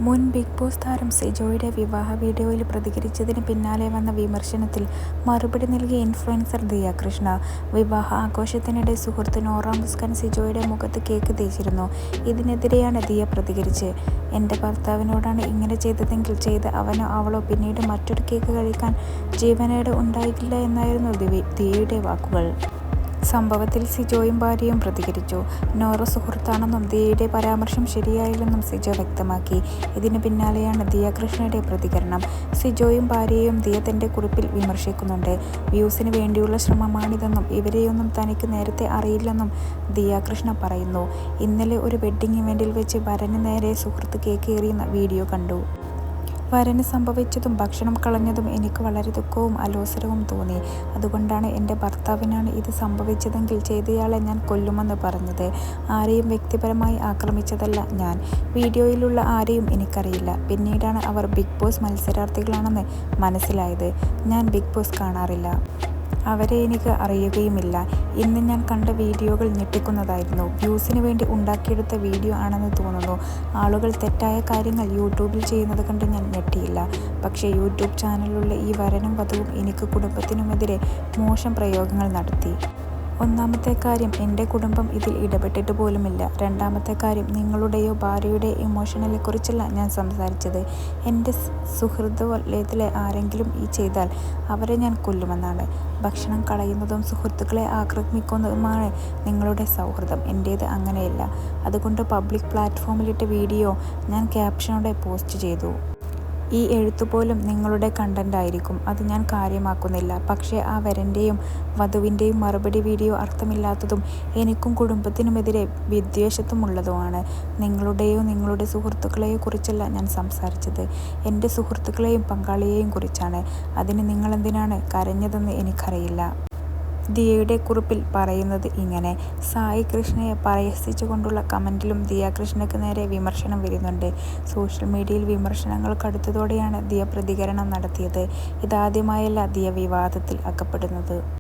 മുൻ big boss താരം സിജോയുടെ വിവാഹ വീഡിയോയിൽ പ്രതികരിച്ചതിന് പിന്നാലെ വന്ന വിമർശനത്തിൽ മറുപടി നൽകിയ ഇൻഫ്ലുവൻസർ ദിയ കൃഷ്ണ. വിവാഹ ആഘോഷത്തിനിടെ സുഹൃത്ത് നോറ മുസ്കാൻ സിജോയുടെ മുഖത്ത് കേക്ക് തേച്ചിരുന്നു. ഇതിനെതിരെയാണ് ദിയ പ്രതികരിച്ച്, "എൻ്റെ ഭർത്താവിനോടാണ് ഇങ്ങനെ ചെയ്തതെങ്കിൽ ചെയ്ത അവനോ അവളോ പിന്നീട് മറ്റൊരു കേക്ക് കഴിക്കാൻ ജീവനോടെ ഉണ്ടാകില്ല" എന്നായിരുന്നു ദിയയുടെ വാക്കുകൾ. സംഭവത്തിൽ സിജോയും ഭാര്യയും പ്രതികരിച്ചു. നോറ സുഹൃത്താണെന്നും ദിയയുടെ പരാമർശം ശരിയായില്ലെന്നും സിജോ വ്യക്തമാക്കി. ഇതിന് പിന്നാലെയാണ് ദിയ കൃഷ്ണയുടെ പ്രതികരണം. സിജോയും ഭാര്യയെയും ദിയ തന്റെ കുറിപ്പിൽ വിമർശിക്കുന്നുണ്ട്. വ്യൂസിന് വേണ്ടിയുള്ള ശ്രമമാണിതെന്നും ഇവരെയൊന്നും തനിക്ക് നേരത്തെ അറിയില്ലെന്നും ദിയ കൃഷ്ണ പറയുന്നു. ഇന്നലെ ഒരു വെഡ്ഡിംഗ് ഇവന്റിൽ വെച്ച് വരന് നേരെ സുഹൃത്ത് കേക്ക് എറിയുന്ന വീഡിയോ കണ്ടു. വരന് സംഭവിച്ചതും ഭക്ഷണം കളഞ്ഞതും എനിക്ക് വളരെ ദുഃഖവും അലോസരവും തോന്നി. അതുകൊണ്ടാണ് എൻ്റെ ഭർത്താവിനാണ് ഇത് സംഭവിച്ചതെങ്കിൽ ചെയ്തയാളെ ഞാൻ കൊല്ലുമെന്ന് പറഞ്ഞത്. ആരെയും വ്യക്തിപരമായി ആക്രമിച്ചതല്ല ഞാൻ. വീഡിയോയിലുള്ള ആരെയും എനിക്കറിയില്ല. പിന്നീടാണ് അവർ ബിഗ് ബോസ് മത്സരാർത്ഥികളാണെന്ന് മനസ്സിലായത്. ഞാൻ ബിഗ് ബോസ് കാണാറില്ല. അവരെ എനിക്ക് അറിയുകയുമില്ല. ഇന്ന് ഞാൻ കണ്ട വീഡിയോകൾ ഞെട്ടിക്കുന്നതായിരുന്നു. വ്യൂസിന് വേണ്ടി ഉണ്ടാക്കിയെടുത്ത വീഡിയോ ആണെന്ന് തോന്നുന്നു. ആളുകൾ തെറ്റായ കാര്യങ്ങൾ യൂട്യൂബിൽ ചെയ്യുന്നത് കണ്ട് ഞാൻ ഞെട്ടിയില്ല. പക്ഷേ യൂട്യൂബ് ചാനലിലുള്ള ഈ വരനും വധുവും എനിക്ക് കുടുംബത്തിനുമെതിരെ മോശം പ്രയോഗങ്ങൾ നടത്തി. ഒന്നാമത്തെ കാര്യം, എൻ്റെ കുടുംബം ഇതിൽ ഇടപെട്ടിട്ട് പോലുമില്ല. രണ്ടാമത്തെ കാര്യം, നിങ്ങളുടെയോ ഭാര്യയുടെയോ ഇമോഷണലെ കുറിച്ചല്ല ഞാൻ സംസാരിച്ചത്. എൻ്റെ സുഹൃത്ത് വലയത്തിലെ ആരെങ്കിലും ഈ ചെയ്താൽ അവരെ ഞാൻ കൊല്ലുമെന്നാണ്. ഭക്ഷണം കളയുന്നതും സുഹൃത്തുക്കളെ ആക്രമിക്കുന്നതുമാണ് നിങ്ങളുടെ സൗഹൃദം. എൻ്റേത് അങ്ങനെയല്ല. അതുകൊണ്ട് പബ്ലിക് പ്ലാറ്റ്ഫോമിലിട്ട വീഡിയോ ഞാൻ ക്യാപ്ഷനോടെ പോസ്റ്റ് ചെയ്തു. ഈ എഴുത്തുപോലും നിങ്ങളുടെ കണ്ടന്റ് ആയിരിക്കും. അത് ഞാൻ കാര്യമാക്കുന്നില്ല. പക്ഷേ ആ വരൻ്റെയും വധുവിൻ്റെയും മറുപടി വീഡിയോ അർത്ഥമില്ലാത്തതും എനിക്കും കുടുംബത്തിനുമെതിരെ വിദ്വേഷത്തുമുള്ളതുമാണ്. നിങ്ങളുടെയോ നിങ്ങളുടെ സുഹൃത്തുക്കളെയോ കുറിച്ചല്ല ഞാൻ സംസാരിച്ചത്. എൻ്റെ സുഹൃത്തുക്കളെയും പങ്കാളിയെയും കുറിച്ചാണ്. അതിന് നിങ്ങളെന്തിനാണ് കരഞ്ഞതെന്ന് എനിക്കറിയില്ല. ദിയയുടെ കുറിപ്പിൽ പറയുന്നത് ഇങ്ങനെ. സായി കൃഷ്ണയെ പരിഹസിച്ചുകൊണ്ടുള്ള കമന്റിലും ദിയ കൃഷ്ണയ്ക്ക് നേരെ വിമർശനം വരുന്നുണ്ട്. സോഷ്യൽ മീഡിയയിൽ വിമർശനങ്ങൾ കടുത്തതോടെയാണ് ദിയ പ്രതികരണം നടത്തിയത്. ഇതാദ്യമായല്ല ദിയ വിവാദത്തിൽ അകപ്പെടുന്നത്.